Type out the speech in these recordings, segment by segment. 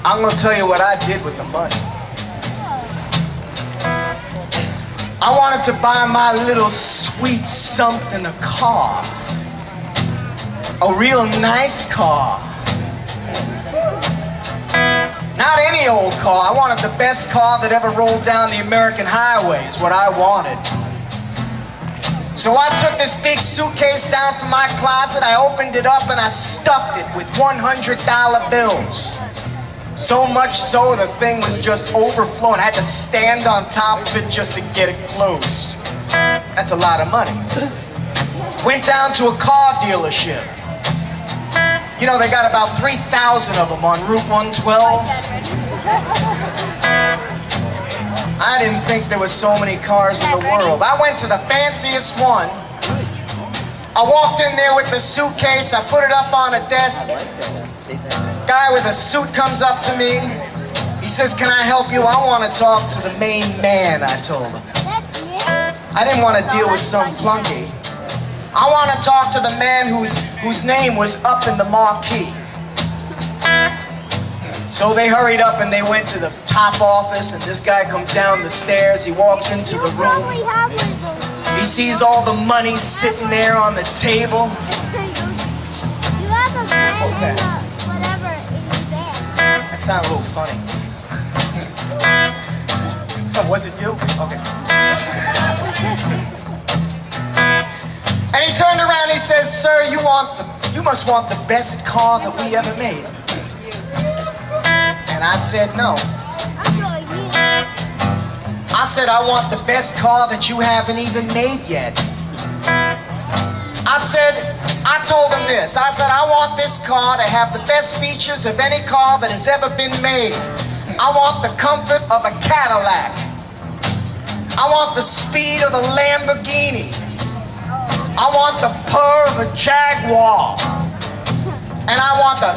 I'm gonna tell you what I did with the money. I wanted to buy my little sweet something a car. A real nice car. Not any old car. I wanted the best car that ever rolled down the American highways, what I wanted. So I took this big suitcase down from my closet, I opened it up and I stuffed it with $100 bills. So much so the thing was just overflowing. I had to stand on top of it just to get it closed. That's a lot of money. Went down to a car dealership. You know, they got about 3,000 of them on Route 112. I didn't think there was so many cars in the world. I went to the fanciest one. I walked in there with the suitcase, I put it up on a desk. Guy with a suit comes up to me. He says, "Can I help you?" "I want to talk to the main man," I told him. I didn't want to deal with some flunky. I want to talk to the man whose name was up in the marquee. So they hurried up and they went to the top office, and this guy comes down the stairs. He walks into the room. He sees all the money sitting there on the table. What was that? That sounded a little funny. Oh, was it you? Okay. And he turned around and he says, "Sir, you must want the best car that we ever made." And I said, "No." I said, "I want the best car that you haven't even made yet." I told him this. I said, "I want this car to have the best features of any car that has ever been made. I want the comfort of a Cadillac. I want the speed of a Lamborghini. I want the purr of a Jaguar. And I want the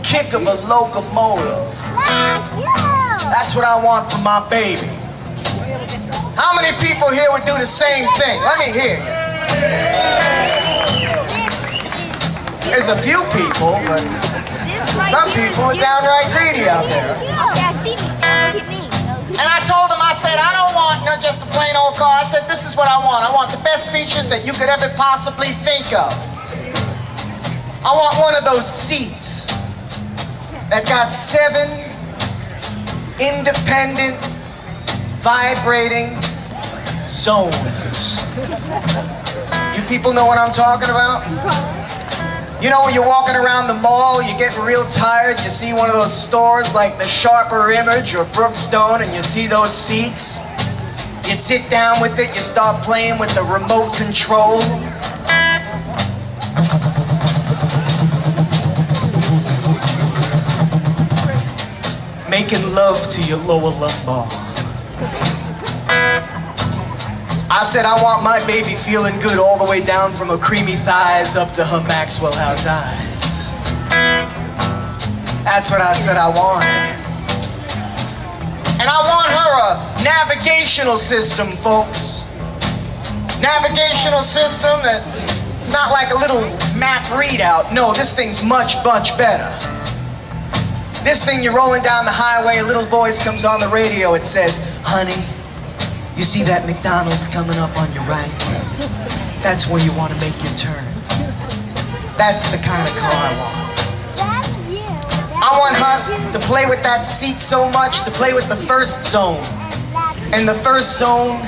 kick of a locomotive. That's what I want for my baby." How many people here would do the same thing? Let me hear you. There's a few people, but some people are downright greedy out there. And I told him, I said, "I don't want not just a plain old car." I said, "This is what I want. I want the best features that you could ever possibly think of. I want one of those seats that got 7 independent, vibrating zones." You people know what I'm talking about? You know, when you're walking around the mall, you get real tired, you see one of those stores like the Sharper Image or Brookstone, and you see those seats. You sit down with it, you start playing with the remote control. Making love to your lower lumbar. I said, "I want my baby feeling good all the way down from her creamy thighs up to her Maxwell House eyes." That's what I said I wanted. And I want her a navigational system, folks. Navigational system that it's not like a little map readout. No, this thing's much, much better. This thing, you're rolling down the highway, a little voice comes on the radio, it says, "Honey, you see that McDonald's coming up on your right? That's where you want to make your turn." That's the kind of car I want. I want her to play with that seat so much, to play with the first zone. And the first zone,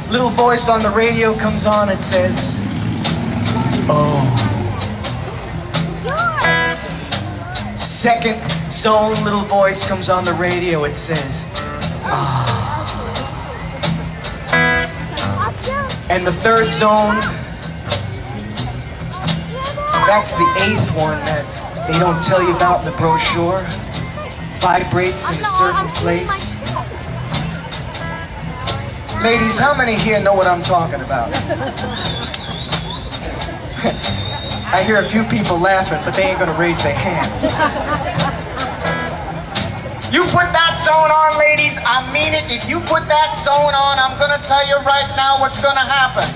little voice on the radio comes on, it says, "Oh." Second zone, little voice comes on the radio, it says, "Ah." And the third zone, that's the 8th one that they don't tell you about in the brochure, vibrates in a certain place. Ladies, how many here know what I'm talking about? I hear a few people laughing, but they ain't gonna raise their hands. You put that zone on, ladies, I mean it. If you put that zone on, I'm gonna tell you right now what's gonna happen.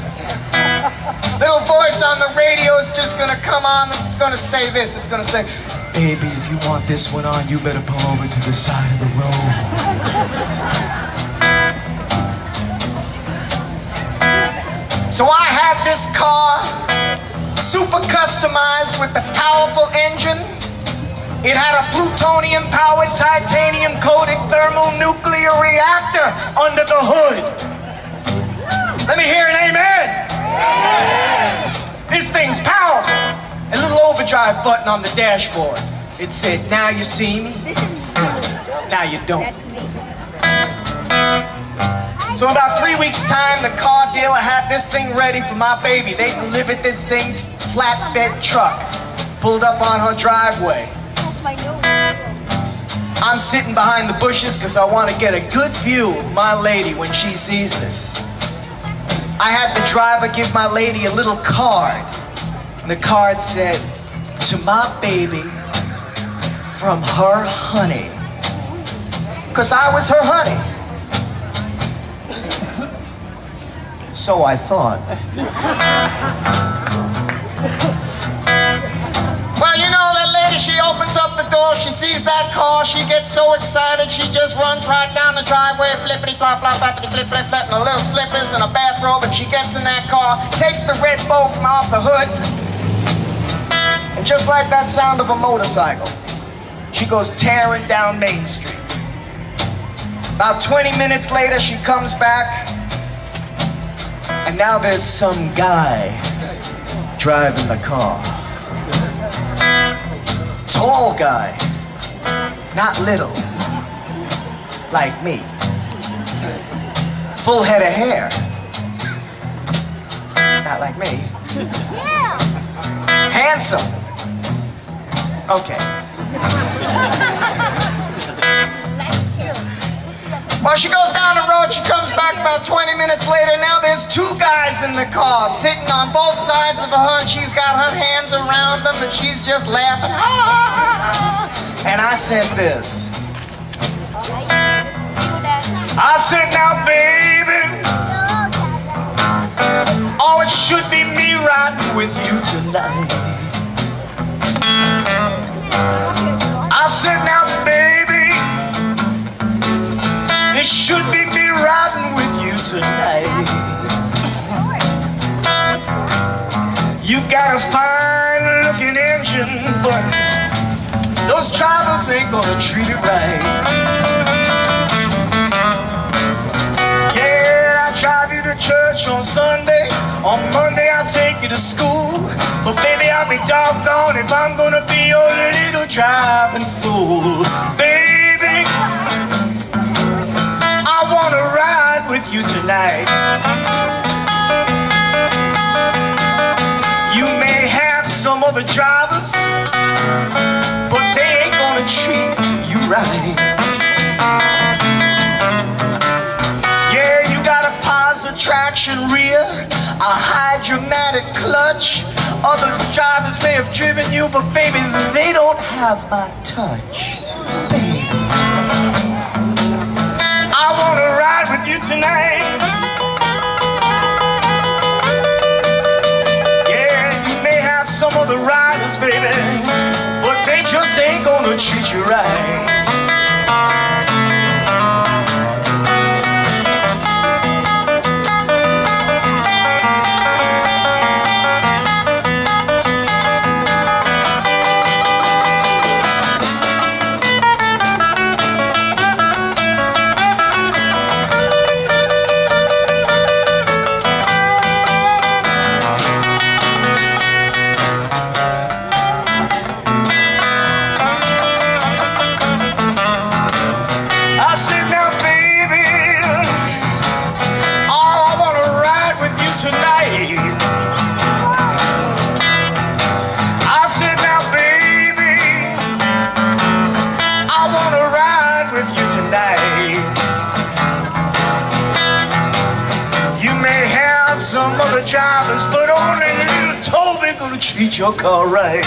Little voice on the radio is just gonna come on, it's gonna say this, it's gonna say, Baby, if you want this one on, you better pull over to the side of the road. So I had this car, super customized with the powerful engine. It had a plutonium-powered, titanium-coated thermonuclear reactor under the hood. Let me hear an amen. This thing's powerful. A little overdrive button on the dashboard. It said, now you see me, now you don't. So in about 3 weeks' time, the car dealer had this thing ready for my baby. They delivered this thing flatbed truck, pulled up on her driveway. I'm sitting behind the bushes because I want to get a good view of my lady when she sees this. I had the driver give my lady a little card. And the card said, to my baby, from her honey. Because I was her honey. So I thought. Well, you know that lady, she opens up the door, she sees that car, she gets so excited, she just runs right down the driveway, flippity-flop-flop, flippity-flip-flip-flip, in her little slippers and a bathrobe, and she gets in that car, takes the red bow from off the hood, and just like that sound of a motorcycle, she goes tearing down Main Street. About 20 minutes later, she comes back, and now there's some guy driving the car. Tall guy, not little, like me. Full head of hair, not like me. Yeah. Handsome. Okay. Well, she goes down the road, she comes back about 20 minutes later. Now there's two guys in the car sitting on both sides of her, and she's got her hands around them, and she's just laughing. And I said this. I said, now, baby, oh, it should be me riding with you tonight. I said, now, baby, it should be me riding with you tonight. You got a fine-looking engine, but those drivers ain't gonna treat it right. Yeah, I drive you to church on Sunday. On Monday, I'll take you to school. But baby, I'll be doggone if I'm gonna be your little driving fool. Baby, I wanna ride with you tonight. You may have some other drivers, but they ain't gonna treat you right. Yeah, you got a positive traction rear, a high dramatic clutch. Other drivers may have driven you, but baby, they don't have my touch. Baby, I wanna ride with you tonight. Yeah, you may have some other riders, baby, but they just ain't gonna treat you right. Some other drivers, but only little Toby gonna treat your car right.